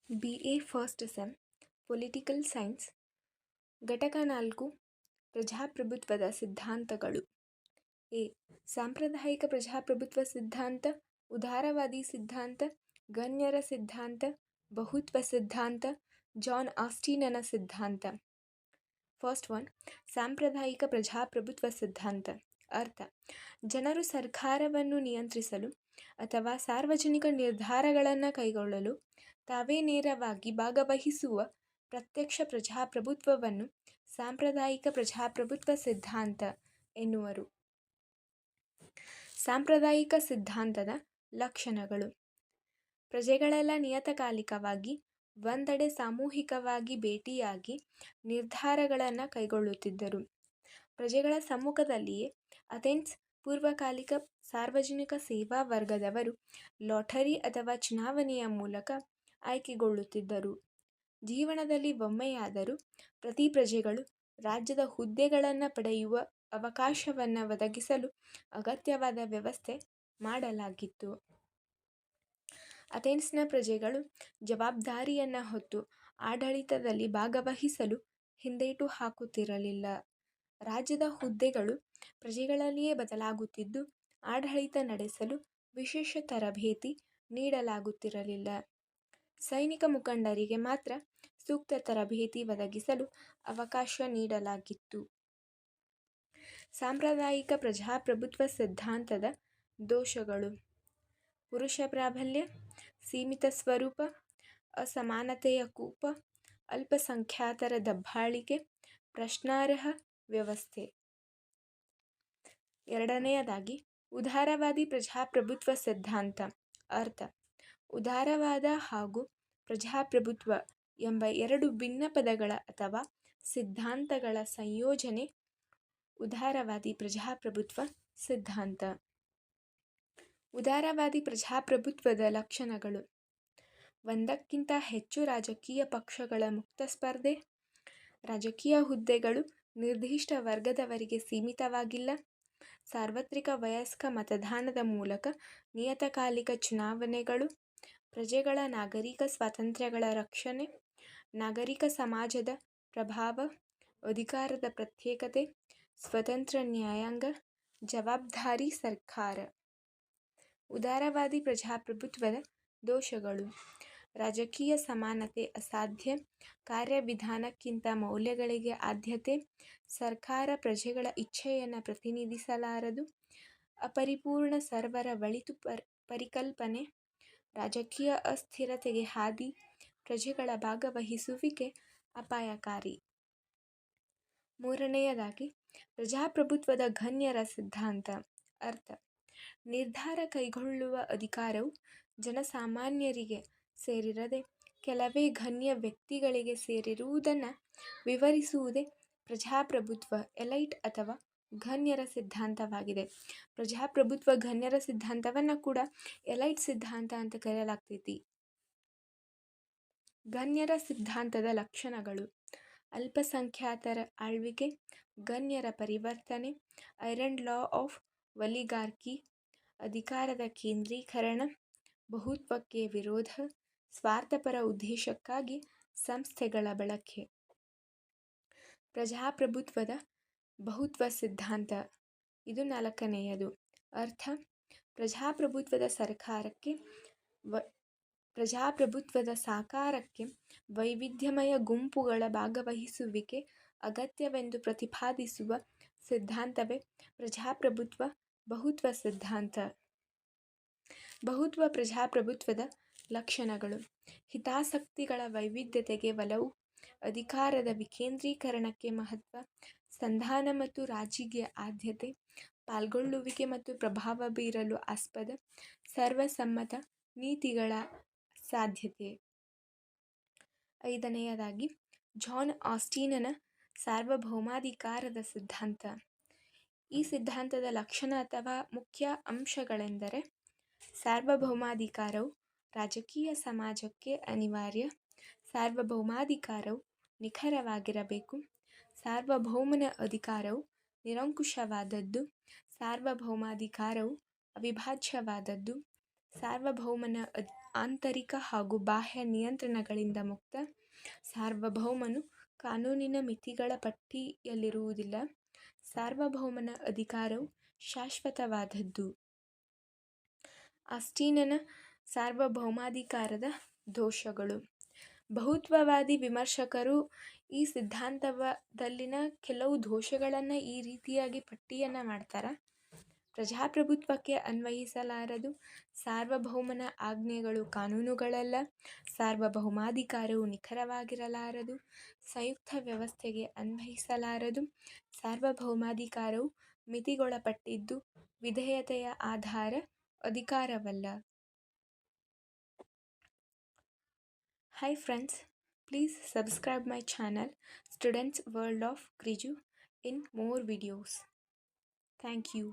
BA first sem political science ಘಟಕ 4 ಪ್ರಜಾಪ್ರಭುತ್ವದ ಸಿದ್ಧಾಂತಗಳು. ಎ. ಸಾಂಪ್ರದಾಯಿಕ ಪ್ರಜಾಪ್ರಭುತ್ವ ಸಿದ್ಧಾಂತ, ಉದಾರವಾದಿ ಸಿದ್ಧಾಂತ, ಗಣ್ಯರ ಸಿದ್ಧಾಂತ, ಬಹುತ್ವ ಸಿದ್ಧಾಂತ, ಜಾನ್ ಆಸ್ಟಿನನ ಸಿದ್ಧಾಂತ. ಫಸ್ಟ್ ಒನ್, ಸಾಂಪ್ರದಾಯಿಕ ಪ್ರಜಾಪ್ರಭುತ್ವ ಸಿದ್ಧಾಂತ. ಅರ್ಥ: ಜನರು ಸರ್ಕಾರವನ್ನು ನಿಯಂತ್ರಿಸಲು ಅಥವಾ ಸಾರ್ವಜನಿಕ ನಿರ್ಧಾರಗಳನ್ನು ಕೈಗೊಳ್ಳಲು ತಾವೇ ನೇರವಾಗಿ ಭಾಗವಹಿಸುವ ಪ್ರತ್ಯಕ್ಷ ಪ್ರಜಾಪ್ರಭುತ್ವವನ್ನು ಸಾಂಪ್ರದಾಯಿಕ ಪ್ರಜಾಪ್ರಭುತ್ವ ಸಿದ್ಧಾಂತ ಎನ್ನುವರು. ಸಾಂಪ್ರದಾಯಿಕ ಸಿದ್ಧಾಂತದ ಲಕ್ಷಣಗಳು: ಪ್ರಜೆಗಳೆಲ್ಲ ನಿಯತಕಾಲಿಕವಾಗಿ ಒಂದೆಡೆ ಸಾಮೂಹಿಕವಾಗಿ ಭೇಟಿಯಾಗಿ ನಿರ್ಧಾರಗಳನ್ನು ಕೈಗೊಳ್ಳುತ್ತಿದ್ದರು. ಪ್ರಜೆಗಳ ಸಮ್ಮುಖದಲ್ಲಿಯೇ ಅಥೆನ್ಸ್ ಪೂರ್ವಕಾಲಿಕ ಸಾರ್ವಜನಿಕ ಸೇವಾ ವರ್ಗದವರು ಲಾಟರಿ ಅಥವಾ ಚುನಾವಣೆಯ ಮೂಲಕ ಆಯ್ಕೆಗೊಳ್ಳುತ್ತಿದ್ದರು. ಜೀವನದಲ್ಲಿ ಒಮ್ಮೆಯಾದರೂ ಪ್ರತಿ ಪ್ರಜೆಗಳು ರಾಜ್ಯದ ಹುದ್ದೆಗಳನ್ನು ಪಡೆಯುವ ಅವಕಾಶವನ್ನು ಒದಗಿಸಲು ಅಗತ್ಯವಾದ ವ್ಯವಸ್ಥೆ ಮಾಡಲಾಗಿತ್ತು. ಅಥೆನ್ಸ್ನ ಪ್ರಜೆಗಳು ಜವಾಬ್ದಾರಿಯನ್ನು ಹೊತ್ತು ಆಡಳಿತದಲ್ಲಿ ಭಾಗವಹಿಸಲು ಹಿಂದೇಟು ಹಾಕುತ್ತಿರಲಿಲ್ಲ. ರಾಜ್ಯದ ಹುದ್ದೆಗಳು ಪ್ರಜೆಗಳಲ್ಲಿಯೇ ಬದಲಾಗುತ್ತಿದ್ದು, ಆಡಳಿತ ನಡೆಸಲು ವಿಶೇಷ ತರಬೇತಿ ನೀಡಲಾಗುತ್ತಿರಲಿಲ್ಲ. ಸೈನಿಕ ಮುಖಂಡರಿಗೆ ಮಾತ್ರ ಸೂಕ್ತ ತರಬೇತಿ ಒದಗಿಸಲು ಅವಕಾಶ ನೀಡಲಾಗಿತ್ತು. ಸಾಂಪ್ರದಾಯಿಕ ಪ್ರಜಾಪ್ರಭುತ್ವ ಸಿದ್ಧಾಂತದ ದೋಷಗಳು: ಪುರುಷ ಪ್ರಾಬಲ್ಯ, ಸೀಮಿತ ಸ್ವರೂಪ, ಅಸಮಾನತೆಯ ಕೂಪ, ಅಲ್ಪಸಂಖ್ಯಾತರ ದಬ್ಬಾಳಿಕೆ, ಪ್ರಶ್ನಾರ್ಹ ವ್ಯವಸ್ಥೆ. ಎರಡನೆಯದಾಗಿ, ಉದಾರವಾದಿ ಪ್ರಜಾಪ್ರಭುತ್ವ ಸಿದ್ಧಾಂತ. ಅರ್ಥ: ಉದಾರವಾದ ಹಾಗೂ ಪ್ರಜಾಪ್ರಭುತ್ವ ಎಂಬ ಎರಡು ಭಿನ್ನ ಪದಗಳ ಅಥವಾ ಸಿದ್ಧಾಂತಗಳ ಸಂಯೋಜನೆ ಉದಾರವಾದಿ ಪ್ರಜಾಪ್ರಭುತ್ವ ಸಿದ್ಧಾಂತ. ಉದಾರವಾದಿ ಪ್ರಜಾಪ್ರಭುತ್ವದ ಲಕ್ಷಣಗಳು: ಒಂದಕ್ಕಿಂತ ಹೆಚ್ಚು ರಾಜಕೀಯ ಪಕ್ಷಗಳ ಮುಕ್ತ ಸ್ಪರ್ಧೆ, ರಾಜಕೀಯ ಹುದ್ದೆಗಳು ನಿರ್ದಿಷ್ಟ ವರ್ಗದವರಿಗೆ ಸೀಮಿತವಾಗಿಲ್ಲ, ಸಾರ್ವತ್ರಿಕ ವಯಸ್ಕ ಮತದಾನದ ಮೂಲಕ ನಿಯತಕಾಲಿಕ ಚುನಾವಣೆಗಳು, ಪ್ರಜೆಗಳ ನಾಗರಿಕ ಸ್ವಾತಂತ್ರ್ಯಗಳ ರಕ್ಷಣೆ, ನಾಗರಿಕ ಸಮಾಜದ ಪ್ರಭಾವ, ಅಧಿಕಾರದ ಪ್ರತ್ಯೇಕತೆ, ಸ್ವತಂತ್ರ ನ್ಯಾಯಾಂಗ, ಜವಾಬ್ದಾರಿ ಸರ್ಕಾರ. ಉದಾರವಾದಿ ಪ್ರಜಾಪ್ರಭುತ್ವದ ದೋಷಗಳು: ರಾಜಕೀಯ ಸಮಾನತೆ ಅಸಾಧ್ಯ, ಕಾರ್ಯವಿಧಾನಕ್ಕಿಂತ ಮೌಲ್ಯಗಳಿಗೆ ಆದ್ಯತೆ, ಸರ್ಕಾರ ಪ್ರಜೆಗಳ ಇಚ್ಛೆಯನ್ನು ಪ್ರತಿನಿಧಿಸಲಾರದು, ಅಪರಿಪೂರ್ಣ ಸರ್ವರ ಒಳಿತು ಪರಿಕಲ್ಪನೆ, ರಾಜಕೀಯ ಅಸ್ಥಿರತೆಗೆ ಹಾದಿ, ಪ್ರಜೆಗಳ ಭಾಗವಹಿಸುವಿಕೆ ಅಪಾಯಕಾರಿ. ಮೂರನೆಯದಾಗಿ, ಪ್ರಜಾಪ್ರಭುತ್ವದ ಗಣ್ಯರ ಸಿದ್ಧಾಂತ. ಅರ್ಥ: ನಿರ್ಧಾರ ಕೈಗೊಳ್ಳುವ ಅಧಿಕಾರವು ಜನಸಾಮಾನ್ಯರಿಗೆ ಸೇರಿರದೆ ಕೆಲವೇ ಗಣ್ಯ ವ್ಯಕ್ತಿಗಳಿಗೆ ಸೇರಿರುವುದನ್ನು ವಿವರಿಸುವುದೇ ಪ್ರಜಾಪ್ರಭುತ್ವ ಎಲೈಟ್ ಅಥವಾ ಗಣ್ಯರ ಸಿದ್ಧಾಂತವಾಗಿದೆ. ಪ್ರಜಾಪ್ರಭುತ್ವ ಗಣ್ಯರ ಸಿದ್ಧಾಂತವನ್ನು ಕೂಡ ಎಲೈಟ್ ಸಿದ್ಧಾಂತ ಅಂತ ಕರೆಯಲಾಗ್ತೈತಿ. ಗಣ್ಯರ ಸಿದ್ಧಾಂತದ ಲಕ್ಷಣಗಳು: ಅಲ್ಪಸಂಖ್ಯಾತರ ಆಳ್ವಿಕೆ, ಗಣ್ಯರ ಪರಿವರ್ತನೆ, ಐರನ್ ಲಾ ಆಫ್ ಒಲಿಗಾರ್ಕಿ, ಅಧಿಕಾರದ ಕೇಂದ್ರೀಕರಣ, ಬಹುತ್ವಕ್ಕೆ ವಿರೋಧ, ಸ್ವಾರ್ಥಪರ ಉದ್ದೇಶಕ್ಕಾಗಿ ಸಂಸ್ಥೆಗಳ ಬಳಕೆ. ಪ್ರಜಾಪ್ರಭುತ್ವದ ಬಹುತ್ವ ಸಿದ್ಧಾಂತ. ಇದು ನಾಲ್ಕನೆಯದು. ಅರ್ಥ: ಪ್ರಜಾಪ್ರಭುತ್ವದ ಸಾಕಾರಕ್ಕೆ ವೈವಿಧ್ಯಮಯ ಗುಂಪುಗಳ ಭಾಗವಹಿಸುವಿಕೆ ಅಗತ್ಯವೆಂದು ಪ್ರತಿಪಾದಿಸುವ ಸಿದ್ಧಾಂತವೇ ಪ್ರಜಾಪ್ರಭುತ್ವ ಬಹುತ್ವ ಸಿದ್ಧಾಂತ. ಬಹುತ್ವ ಪ್ರಜಾಪ್ರಭುತ್ವದ ಲಕ್ಷಣಗಳು: ಹಿತಾಸಕ್ತಿಗಳ ವೈವಿಧ್ಯತೆಗೆ ಒಲವು, ಅಧಿಕಾರದ ವಿಕೇಂದ್ರೀಕರಣಕ್ಕೆ ಮಹತ್ವ, ಸಂಧಾನ ಮತ್ತು ರಾಜಿಗೆ ಆದ್ಯತೆ, ಪಾಲ್ಗೊಳ್ಳುವಿಕೆ ಮತ್ತು ಪ್ರಭಾವ ಬೀರಲು ಆಸ್ಪದ, ಸರ್ವಸಮ್ಮತ ನೀತಿಗಳ ಸಾಧ್ಯತೆ. ಐದನೆಯದಾಗಿ, ಜಾನ್ ಆಸ್ಟಿನನ ಸಾರ್ವಭೌಮಾಧಿಕಾರದ ಸಿದ್ಧಾಂತ. ಈ ಸಿದ್ಧಾಂತದ ಲಕ್ಷಣ ಅಥವಾ ಮುಖ್ಯ ಅಂಶಗಳೆಂದರೆ: ಸಾರ್ವಭೌಮಾಧಿಕಾರವು ರಾಜಕೀಯ ಸಮಾಜಕ್ಕೆ ಅನಿವಾರ್ಯ, ಸಾರ್ವಭೌಮಾಧಿಕಾರವು ನಿಖರವಾಗಿರಬೇಕು, ಸಾರ್ವಭೌಮನ ಅಧಿಕಾರವು ನಿರಂಕುಶವಾದದ್ದು, ಸಾರ್ವಭೌಮಾಧಿಕಾರವು ಅವಿಭಾಜ್ಯವಾದದ್ದು, ಸಾರ್ವಭೌಮನ ಆಂತರಿಕ ಹಾಗೂ ಬಾಹ್ಯ ನಿಯಂತ್ರಣಗಳಿಂದ ಮುಕ್ತ. ಸಾರ್ವಭೌಮನು ಕಾನೂನಿನ ಮಿತಿಗಳ ಪಟ್ಟಿಯಲ್ಲಿರುವುದಿಲ್ಲ. ಸಾರ್ವಭೌಮನ ಅಧಿಕಾರವು ಶಾಶ್ವತವಾದದ್ದು. ಆಸ್ಟಿನನ ಸಾರ್ವಭೌಮಾಧಿಕಾರದ ದೋಷಗಳು. ಬಹುತ್ವವಾದಿ ವಿಮರ್ಶಕರು ಈ ಸಿದ್ಧಾಂತದಲ್ಲಿನ ಕೆಲವು ದೋಷಗಳನ್ನು ಈ ರೀತಿಯಾಗಿ ಪಟ್ಟಿಯನ್ನು ಮಾಡ್ತಾರೆ. ಪ್ರಜಾಪ್ರಭುತ್ವಕ್ಕೆ ಅನ್ವಯಿಸಲಾರದು. ಸಾರ್ವಭೌಮನ ಆಜ್ಞೆಗಳು ಕಾನೂನುಗಳಲ್ಲ. ಸಾರ್ವಭೌಮಾಧಿಕಾರವು ನಿಖರವಾಗಿರಲಾರದು. ಸಂಯುಕ್ತ ವ್ಯವಸ್ಥೆಗೆ ಅನ್ವಯಿಸಲಾರದು. ಸಾರ್ವಭೌಮಾಧಿಕಾರವು ಮಿತಿಗೊಳಪಟ್ಟಿದ್ದು ವಿಧೇಯತೆಯ ಆಧಾರ ಅಧಿಕಾರವಲ್ಲ. Hi friends, please subscribe my channel Students World of Griju in more videos. Thank you.